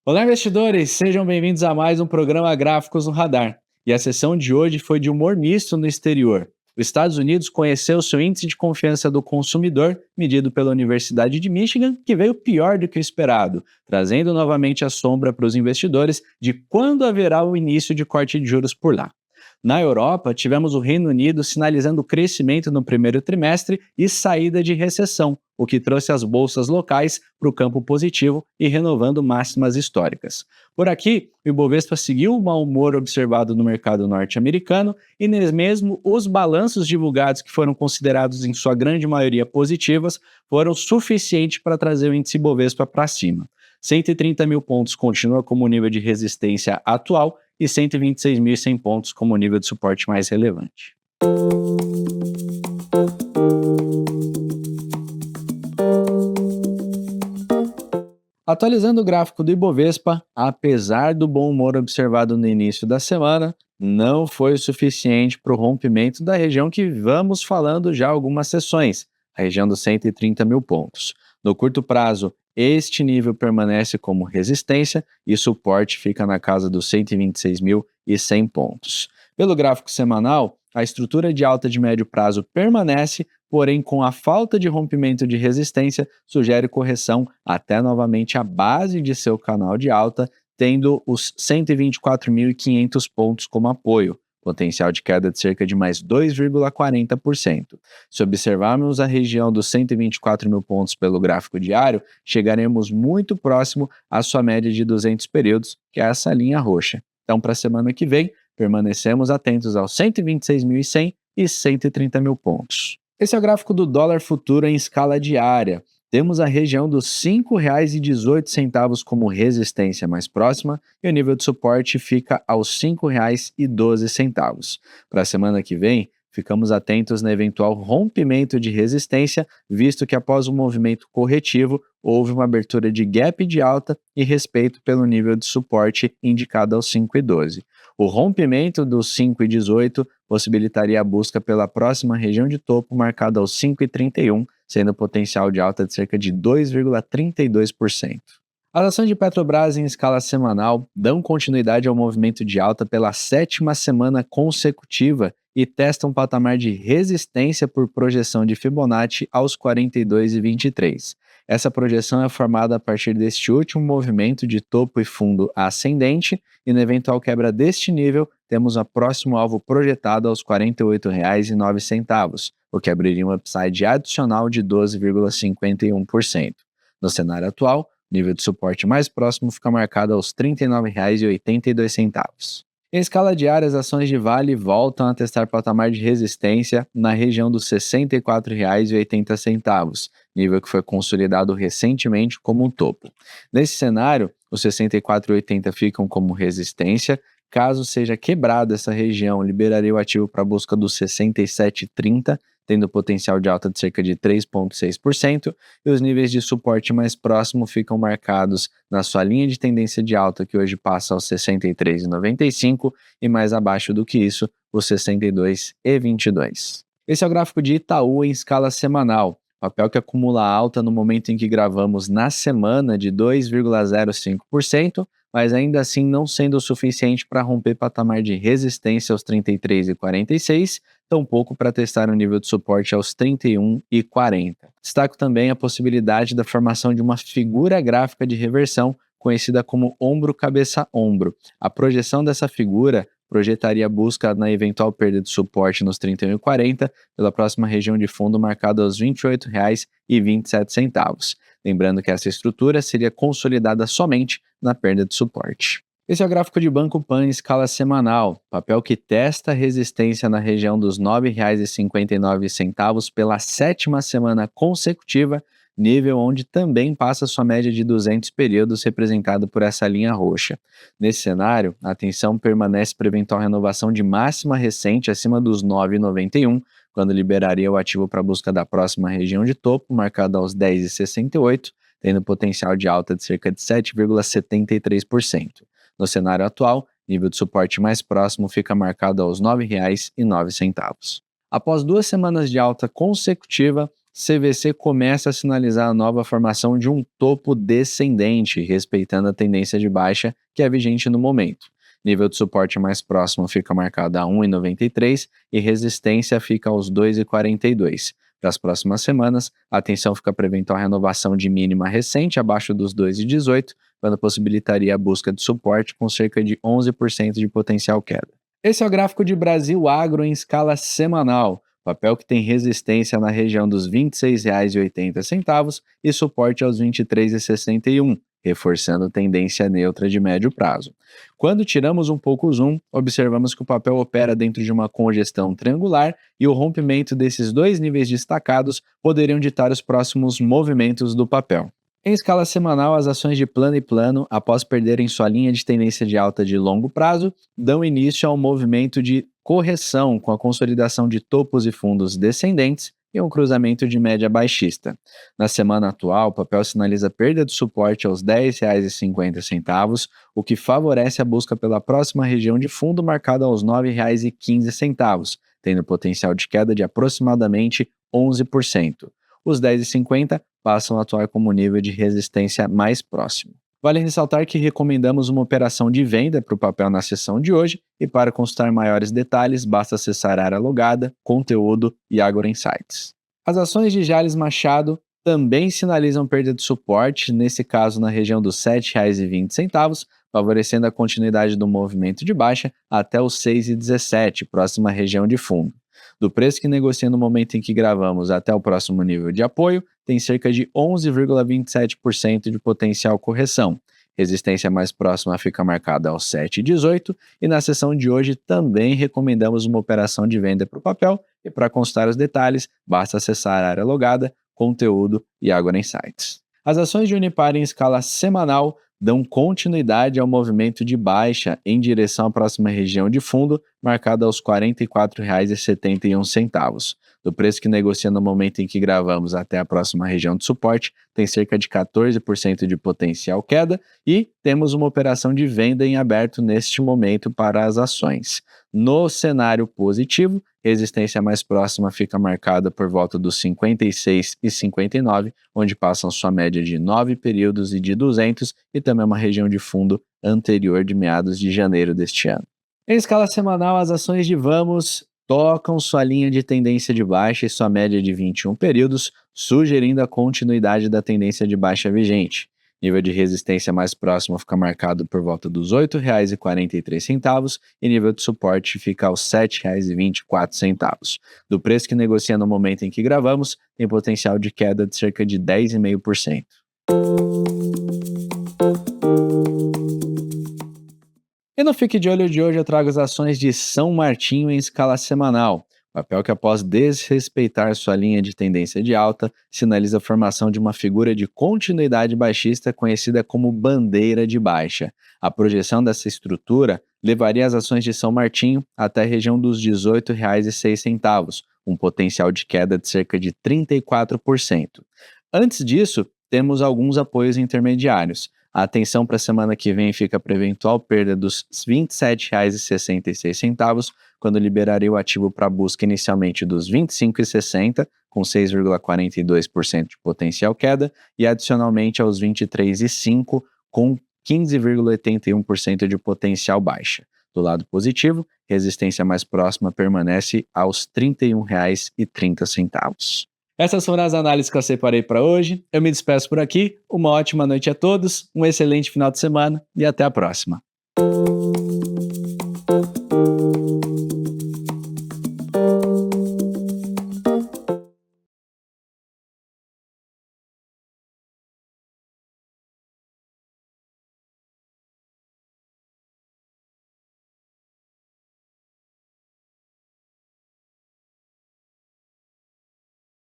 Olá, investidores! Sejam bem-vindos a mais um programa Gráficos no Radar. E a sessão de hoje foi de humor misto no exterior. Os Estados Unidos conheceu seu índice de confiança do consumidor, medido pela Universidade de Michigan, que veio pior do que o esperado, trazendo novamente a sombra para os investidores de quando haverá o início de corte de juros por lá. Na Europa, tivemos o Reino Unido sinalizando crescimento no primeiro trimestre e saída de recessão, o que trouxe as bolsas locais para o campo positivo e renovando máximas históricas. Por aqui, o Ibovespa seguiu o mau humor observado no mercado norte-americano e nem mesmo os balanços divulgados, que foram considerados em sua grande maioria positivas, foram suficientes para trazer o índice Ibovespa para cima. 130 mil pontos continua como nível de resistência atual e 126.100 pontos como nível de suporte mais relevante. Atualizando o gráfico do Ibovespa, apesar do bom humor observado no início da semana, não foi o suficiente para o rompimento da região que vamos falando já algumas sessões, a região dos 130 mil pontos. No curto prazo, este nível permanece como resistência e suporte fica na casa dos 126.100 pontos. Pelo gráfico semanal, a estrutura de alta de médio prazo permanece, porém com a falta de rompimento de resistência, sugere correção até novamente a base de seu canal de alta, tendo os 124.500 pontos como apoio, potencial de queda de cerca de mais 2,40%. Se observarmos a região dos 124 mil pontos pelo gráfico diário, chegaremos muito próximo à sua média de 200 períodos, que é essa linha roxa. Então, para a semana que vem, permanecemos atentos aos 126.100 e 130 mil pontos. Esse é o gráfico do dólar futuro em escala diária. Temos a região dos R$ 5,18 como resistência mais próxima e o nível de suporte fica aos R$ 5,12. Para a semana que vem, ficamos atentos no eventual rompimento de resistência, visto que após o movimento corretivo, houve uma abertura de gap de alta e respeito pelo nível de suporte indicado aos 5,12. O rompimento dos 5,18 possibilitaria a busca pela próxima região de topo marcada aos 5,31, sendo potencial de alta de cerca de 2,32%. As ações de Petrobras em escala semanal dão continuidade ao movimento de alta pela 7ª semana consecutiva e testam um patamar de resistência por projeção de Fibonacci aos 42,23. Essa projeção é formada a partir deste último movimento de topo e fundo ascendente e, na eventual quebra deste nível, temos o próximo alvo projetado aos R$ 48,09, o que abriria um upside adicional de 12,51%. No cenário atual, o nível de suporte mais próximo fica marcado aos R$ 39,82. Em escala diária, as ações de Vale voltam a testar patamar de resistência na região dos R$ 64,80, nível que foi consolidado recentemente como um topo. Nesse cenário, os R$ 64,80 ficam como resistência. Caso seja quebrada essa região, liberaria o ativo para a busca dos 67,30, tendo potencial de alta de cerca de 3,6%, e os níveis de suporte mais próximo ficam marcados na sua linha de tendência de alta, que hoje passa aos 63,95, e mais abaixo do que isso, os 62,22. Esse é o gráfico de Itaú em escala semanal, papel que acumula alta no momento em que gravamos na semana de 2,05%, mas ainda assim não sendo o suficiente para romper patamar de resistência aos 33,46, tampouco para testar o nível de suporte aos 31,40. Destaco também a possibilidade da formação de uma figura gráfica de reversão, conhecida como ombro-cabeça-ombro. A projeção dessa figura projetaria a busca na eventual perda de suporte nos 31,40 pela próxima região de fundo marcada aos R$ 28,27. Lembrando que essa estrutura seria consolidada somente na perda de suporte. Esse é o gráfico de Banco Pan em escala semanal, papel que testa resistência na região dos R$ 9,59 pela 7ª semana consecutiva, nível onde também passa sua média de 200 períodos representado por essa linha roxa. Nesse cenário, a atenção permanece para eventual renovação de máxima recente acima dos R$ 9,91, quando liberaria o ativo para a busca da próxima região de topo, marcada aos 10,68, tendo potencial de alta de cerca de 7,73%. No cenário atual, nível de suporte mais próximo fica marcado aos R$ 9,09. Após 2 semanas de alta consecutiva, CVC começa a sinalizar a nova formação de um topo descendente, respeitando a tendência de baixa que é vigente no momento. Nível de suporte mais próximo fica marcado a 1,93 e resistência fica aos 2,42. Para as próximas semanas, a atenção fica para eventual renovação de mínima recente abaixo dos 2,18, quando possibilitaria a busca de suporte com cerca de 11% de potencial queda. Esse é o gráfico de Brasil Agro em escala semanal, papel que tem resistência na região dos R$ 26,80 e suporte aos R$ 23,61, reforçando tendência neutra de médio prazo. Quando tiramos um pouco o zoom, observamos que o papel opera dentro de uma congestão triangular e o rompimento desses dois níveis destacados poderiam ditar os próximos movimentos do papel. Em escala semanal, as ações de plano e plano, após perderem sua linha de tendência de alta de longo prazo, dão início a um movimento de correção com a consolidação de topos e fundos descendentes e um cruzamento de média baixista. Na semana atual, o papel sinaliza perda de suporte aos R$ 10,50, o que favorece a busca pela próxima região de fundo marcada aos R$ 9,15, tendo potencial de queda de aproximadamente 11%. Os 10,50 passam a atuar como nível de resistência mais próximo. Vale ressaltar que recomendamos uma operação de venda para o papel na sessão de hoje e para consultar maiores detalhes basta acessar a área logada, conteúdo e Agro Insights. As ações de Jalles Machado também sinalizam perda de suporte, nesse caso na região dos R$ 7,20, favorecendo a continuidade do movimento de baixa até os R$ 6,17, próxima região de fundo. Do preço que negocia no momento em que gravamos até o próximo nível de apoio, tem cerca de 11,27% de potencial correção. Resistência mais próxima fica marcada aos 7,18 e na sessão de hoje também recomendamos uma operação de venda para o papel e para consultar os detalhes, basta acessar a área logada, conteúdo e Agro Insights. As ações de Unipar em escala semanal dão continuidade ao movimento de baixa em direção à próxima região de fundo, marcada aos R$ 44,71. Do preço que negocia no momento em que gravamos até a próxima região de suporte, tem cerca de 14% de potencial queda e temos uma operação de venda em aberto neste momento para as ações. No cenário positivo, resistência mais próxima fica marcada por volta dos 56,59, onde passam sua média de 9 períodos e de 200 e também uma região de fundo anterior de meados de janeiro deste ano. Em escala semanal, as ações de Vamos tocam sua linha de tendência de baixa e sua média de 21 períodos, sugerindo a continuidade da tendência de baixa vigente. Nível de resistência mais próximo fica marcado por volta dos R$ 8,43 e nível de suporte fica aos R$ 7,24. Do preço que negocia no momento em que gravamos, tem potencial de queda de cerca de 10,5%. E no Fique de Olho de hoje eu trago as ações de São Martinho em escala semanal. Papel que, após desrespeitar sua linha de tendência de alta, sinaliza a formação de uma figura de continuidade baixista conhecida como bandeira de baixa. A projeção dessa estrutura levaria as ações de São Martinho até a região dos R$ 18,06, um potencial de queda de cerca de 34%. Antes disso, temos alguns apoios intermediários. A atenção para a semana que vem fica para eventual perda dos R$ 27,66, quando liberaria o ativo para busca inicialmente dos R$ 25,60, com 6,42% de potencial queda, e adicionalmente aos R$ 23,05, com 15,81% de potencial baixa. Do lado positivo, resistência mais próxima permanece aos R$ 31,30. Essas foram as análises que eu separei para hoje. Eu me despeço por aqui. Uma ótima noite a todos, um excelente final de semana e até a próxima.